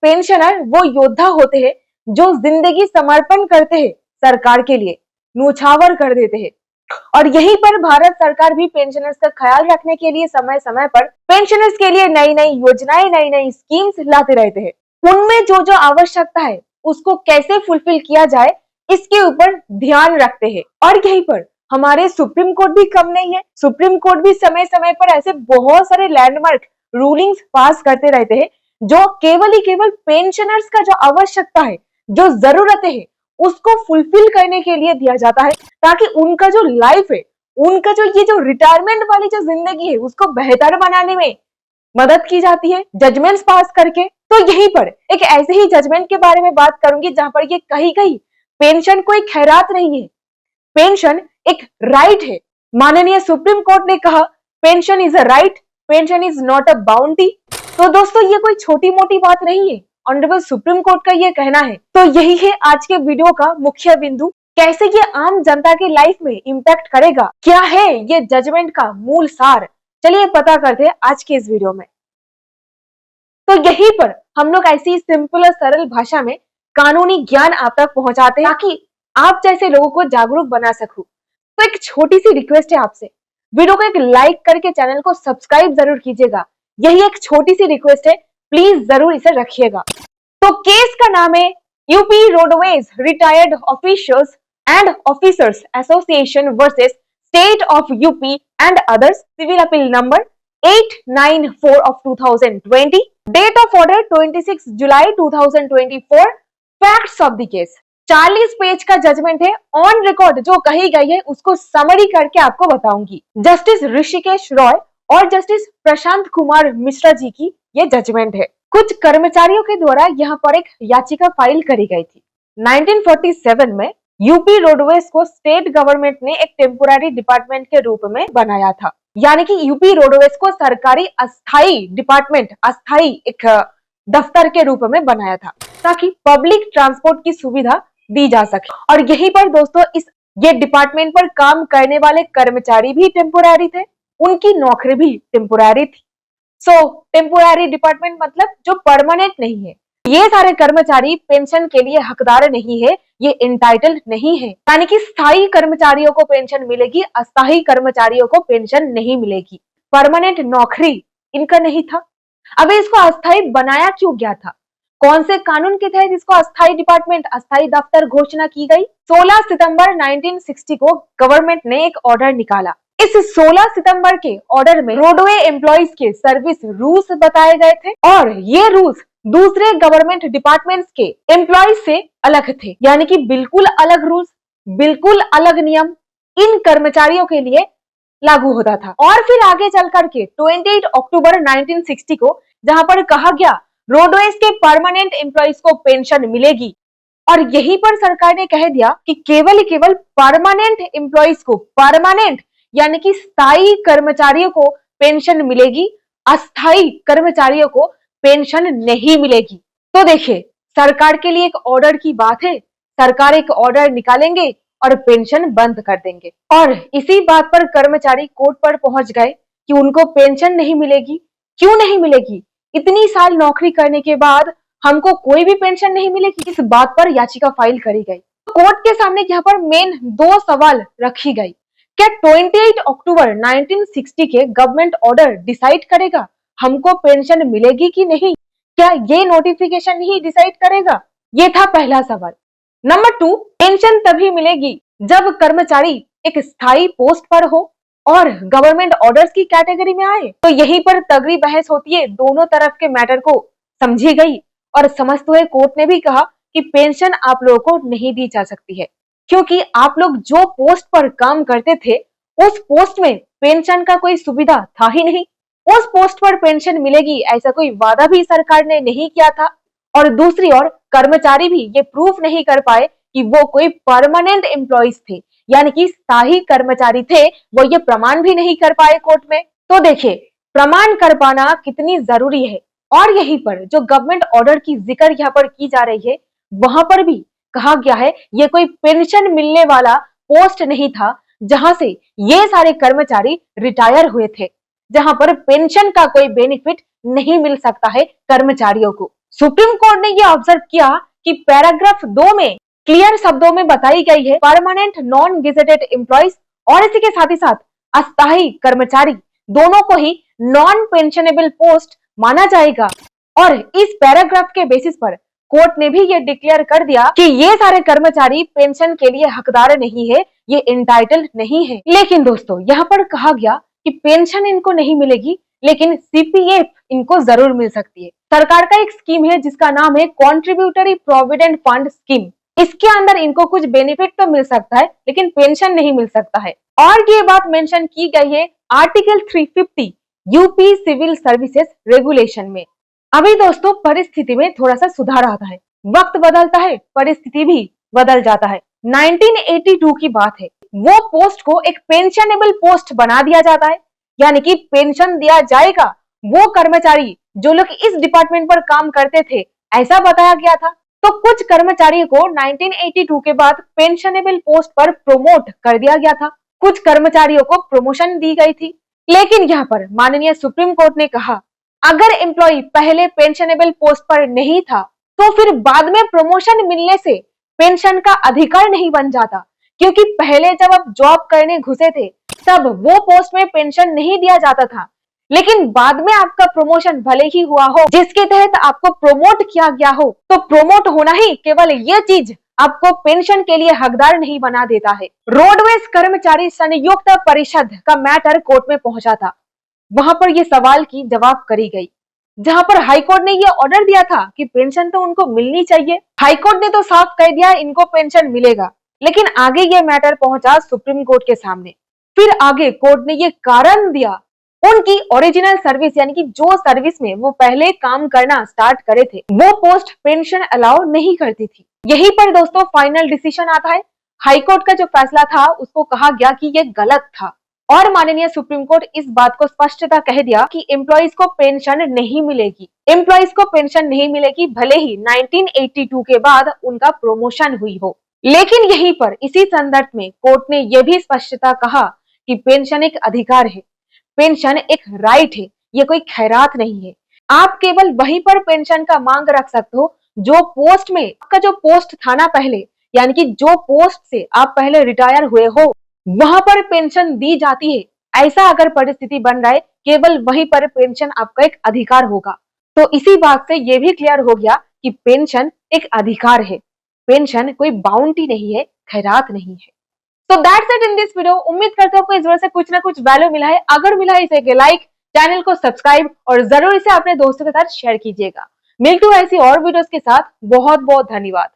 Pensioner वो योद्धा होते हैं जो जिंदगी समर्पण करते हैं सरकार के लिए, न्योछावर कर देते हैं। और यहीं पर भारत सरकार भी पेंशनर्स का ख्याल रखने के लिए समय समय पर पेंशनर्स के लिए नई नई योजनाएं, नई नई स्कीम्स लाते रहते हैं। उनमें जो जो आवश्यकता है उसको कैसे फुलफिल किया जाए इसके ऊपर ध्यान रखते हैं। और यहीं पर हमारे सुप्रीम कोर्ट भी कम नहीं है। सुप्रीम कोर्ट भी समय समय पर ऐसे बहुत सारे लैंडमार्क रूलिंग्स पास करते रहते हैं जो केवल ही केवल पेंशनर्स का जो आवश्यकता है, जो जरूरतें है, उसको फुलफिल करने के लिए दिया जाता है, ताकि उनका जो लाइफ है, उनका जो ये जो रिटायरमेंट वाली जो जिंदगी है उसको बेहतर बनाने में मदद की जाती है जजमेंट्स पास करके। तो यहीं पर एक ऐसे ही जजमेंट के बारे में बात करूंगी जहां पर ये कहीं कहीं पेंशन कोई खैरात नहीं है, पेंशन एक राइट है। माननीय सुप्रीम कोर्ट ने कहा pension is a right, pension is not a bounty. तो दोस्तों ये कोई छोटी मोटी बात नहीं है, ऑनरेबल सुप्रीम कोर्ट का ये कहना है। तो यही है आज के वीडियो का मुख्य बिंदु, कैसे ये आम जनता की लाइफ में इम्पैक्ट करेगा, क्या है ये जजमेंट का मूल सार, चलिए पता करते हैं आज के इस वीडियो में। तो यहीं पर हम लोग ऐसी सिंपल और सरल भाषा में कानूनी ज्ञान आप तक पहुंचाते हैं ताकि आप जैसे लोगों को जागरूक बना सकूं। तो एक छोटी सी रिक्वेस्ट है आपसे, वीडियो को एक लाइक करके चैनल को सब्सक्राइब जरूर कीजिएगा। यही एक छोटी सी रिक्वेस्ट है, प्लीज जरूर इसे रखिएगा। तो केस का नाम है UP roadways retired officials and officers association versus state of UP and others, civil appeal number 894 of 2020, date of order 26 July 2024, facts of the case. 40 page का जजमेंट है, ऑन रिकॉर्ड जो कही गई है उसको समरी करके आपको बताऊंगी। जस्टिस ऋषिकेश रॉय और जस्टिस प्रशांत कुमार मिश्रा जी की ये जजमेंट है। कुछ कर्मचारियों के द्वारा यहाँ पर एक याचिका फाइल करी गई थी। 1947 में यूपी रोडवेज को स्टेट गवर्नमेंट ने एक टेम्पोररी डिपार्टमेंट के रूप में बनाया था, यानी कि यूपी रोडवेज को सरकारी अस्थाई डिपार्टमेंट, अस्थाई एक दफ्तर के रूप में बनाया था ताकि पब्लिक ट्रांसपोर्ट की सुविधा दी जा सके। और यहीं पर दोस्तों ये डिपार्टमेंट पर काम करने वाले कर्मचारी भी टेम्पोररी थे, उनकी नौकरी भी टेम्पोररी थी। सो टेम्पोररी डिपार्टमेंट मतलब जो परमानेंट नहीं है। ये सारे कर्मचारी पेंशन के लिए हकदार नहीं है, ये एंटाइटल्ड नहीं है, यानी कि स्थायी कर्मचारियों को पेंशन मिलेगी, अस्थायी कर्मचारियों को पेंशन नहीं मिलेगी। परमानेंट नौकरी इनका नहीं था। अब इसको अस्थायी बनाया क्यों गया था, कौन से कानून के तहत इसको अस्थायी डिपार्टमेंट, अस्थायी दफ्तर घोषणा की गई? 16 सितंबर 1960 को गवर्नमेंट ने एक ऑर्डर निकाला। इस 16 सितंबर के ऑर्डर में रोडवे एम्प्लॉइज के सर्विस रूल्स बताए गए थे और ये रूल्स दूसरे गवर्नमेंट डिपार्टमेंट्स के एम्प्लॉइज से अलग थे, यानी कि बिल्कुल अलग रूल्स, बिल्कुल अलग नियम इन कर्मचारियों के लिए लागू होता था। और फिर आगे चल करके 28 अक्टूबर 1960 को जहां पर कहा गया रोडवेज के परमानेंट एम्प्लॉइज को पेंशन मिलेगी, और यहीं पर सरकार ने कह दिया कि केवल परमानेंट एम्प्लॉइज को, परमानेंट यानी कि स्थायी कर्मचारियों को पेंशन मिलेगी, अस्थायी कर्मचारियों को पेंशन नहीं मिलेगी। तो देखिए सरकार के लिए एक ऑर्डर की बात है, सरकार एक ऑर्डर निकालेंगे और पेंशन बंद कर देंगे। और इसी बात पर कर्मचारी कोर्ट पर पहुंच गए कि उनको पेंशन नहीं मिलेगी। क्यों नहीं मिलेगी? इतनी साल नौकरी करने के बाद हमको कोई भी पेंशन नहीं मिलेगी। इस बात पर याचिका फाइल करी गई। कोर्ट के सामने यहाँ पर मेन दो सवाल रखी गई। क्या 28 अक्टूबर 1960 के गवर्नमेंट ऑर्डर डिसाइड करेगा हमको पेंशन मिलेगी कि नहीं? क्या ये नोटिफिकेशन ही डिसाइड करेगा? ये था पहला सवाल। नंबर 2, पेंशन तभी मिलेगी जब कर्मचारी एक स्थायी पोस्ट पर हो और गवर्नमेंट ऑर्डर्स की कैटेगरी में आए। तो यहीं पर तगड़ी बहस होती है, दोनों तरफ के मैटर को समझी गई और समझते हुए कोर्ट ने भी कहा कि पेंशन आप लोगों को नहीं दी जा सकती है, क्योंकि आप लोग जो पोस्ट पर काम करते थे उस पोस्ट में पेंशन का कोई सुविधा था ही नहीं। उस पोस्ट पर पेंशन मिलेगी ऐसा कोई वादा भी सरकार ने नहीं किया था। और दूसरी ओर कर्मचारी भी ये प्रूफ नहीं कर पाए कि वो कोई परमानेंट एम्प्लॉइज थे, यानी कि स्थायी कर्मचारी थे, वो ये प्रमाण भी नहीं कर पाए कोर्ट में। तो देखिए प्रमाण कर पाना कितनी जरूरी है। और यहीं पर जो गवर्नमेंट ऑर्डर की जिक्र यहाँ पर की जा रही है, वहां पर भी कहा गया है ये कोई पेंशन मिलने वाला पोस्ट नहीं था जहां से ये सारे कर्मचारी रिटायर हुए थे, जहां पर पेंशन का कोई बेनिफिट नहीं मिल सकता है कर्मचारियों को। सुप्रीम कोर्ट ने यह ऑब्जर्व किया कि पैराग्राफ 2 में क्लियर शब्दों में बताई गई है परमानेंट नॉन गेजेटेड एम्प्लॉइज और इसी के साथ ही साथ अस्थायी कर्मचारी दोनों को ही नॉन पेंशनेबल पोस्ट माना जाएगा। और इस पैराग्राफ के बेसिस पर कोर्ट ने भी ये डिक्लेयर कर दिया कि ये सारे कर्मचारी पेंशन के लिए हकदार नहीं है, ये एंटाइटल्ड नहीं है। लेकिन दोस्तों यहाँ पर कहा गया कि पेंशन इनको नहीं मिलेगी, लेकिन सीपीएफ इनको जरूर मिल सकती है। सरकार का एक स्कीम है जिसका नाम है कॉन्ट्रीब्यूटरी प्रोविडेंट फंड स्कीम। इसके अंदर इनको कुछ बेनिफिट तो मिल सकता है, लेकिन पेंशन नहीं मिल सकता है। और ये बात मेंशन की गई है article 350 UP civil services regulation में। अभी दोस्तों परिस्थिति में थोड़ा सा सुधार आता है, वक्त बदलता है, परिस्थिति भी बदल जाता है। 1982 की बात है, वो पोस्ट को एक पेंशनेबल पोस्ट बना दिया जाता है, यानी कि पेंशन दिया जाएगा वो कर्मचारी जो लोग इस डिपार्टमेंट पर काम करते थे, ऐसा बताया गया था। तो कुछ कर्मचारियों को 1982 के बाद पेंशनेबल पोस्ट पर प्रोमोट कर दिया गया था, कुछ कर्मचारियों को प्रमोशन दी गई थी। लेकिन यहाँ पर माननीय सुप्रीम कोर्ट ने कहा अगर एम्प्लॉय पहले पेंशनेबल पोस्ट पर नहीं था तो फिर बाद में प्रमोशन मिलने से पेंशन का अधिकार नहीं बन जाता, क्योंकि पहले जब आप जॉब करने घुसे थे तब वो पोस्ट में पेंशन नहीं दिया जाता था, लेकिन बाद में आपका प्रमोशन भले ही हुआ हो जिसके तहत आपको प्रमोट किया गया हो, तो प्रमोट होना ही केवल ये चीज आपको पेंशन के लिए हकदार नहीं बना देता है। रोडवेज कर्मचारी संयुक्त परिषद का मैटर कोर्ट में पहुंचा था, वहां पर ये सवाल की जवाब करी गई, जहां पर हाईकोर्ट ने ये ऑर्डर दिया था कि पेंशन तो उनको मिलनी चाहिए। हाईकोर्ट ने तो साफ कह दिया इनको पेंशन मिलेगा, लेकिन आगे ये मैटर पहुंचा सुप्रीम कोर्ट के सामने। फिर आगे कोर्ट ने ये कारण दिया उनकी ओरिजिनल सर्विस, यानी कि जो सर्विस में वो पहले काम करना स्टार्ट करे थे वो पोस्ट पेंशन अलाउ नहीं करती थी। यहीं पर दोस्तों फाइनल डिसीजन आता है। हाईकोर्ट का जो फैसला था उसको कहा गया कि ये गलत था और माननीय सुप्रीम कोर्ट इस बात को स्पष्टता कह दिया कि एम्प्लॉइज को पेंशन नहीं मिलेगी, एम्प्लॉइज को पेंशन नहीं मिलेगी भले ही 1982 के बाद उनका प्रमोशन हुई हो। लेकिन यहीं पर इसी संदर्भ में कोर्ट ने यह भी स्पष्टता कहा कि पेंशन एक अधिकार है, पेंशन एक राइट है, ये कोई खैरात नहीं है। आप केवल वहीं पर पेंशन का मांग रख सकते हो जो पोस्ट में आपका जो पोस्ट था ना पहले, यानी कि जो पोस्ट से आप पहले रिटायर हुए हो वहां पर पेंशन दी जाती है। ऐसा अगर परिस्थिति बन रहा है केवल वहीं पर पेंशन आपका एक अधिकार होगा। तो इसी बात से ये भी क्लियर हो गया कि पेंशन एक अधिकार है, पेंशन कोई बाउंटी नहीं है, खैरात नहीं है। तो that's it in this video. उम्मीद करता हूँ आपको इस वीडियो से कुछ ना कुछ वैल्यू मिला है। अगर मिला है इसे लाइक, चैनल को सब्सक्राइब और जरूर इसे अपने दोस्तों के साथ शेयर कीजिएगा। मिलती हूँ ऐसी और वीडियोस के साथ। बहुत बहुत धन्यवाद।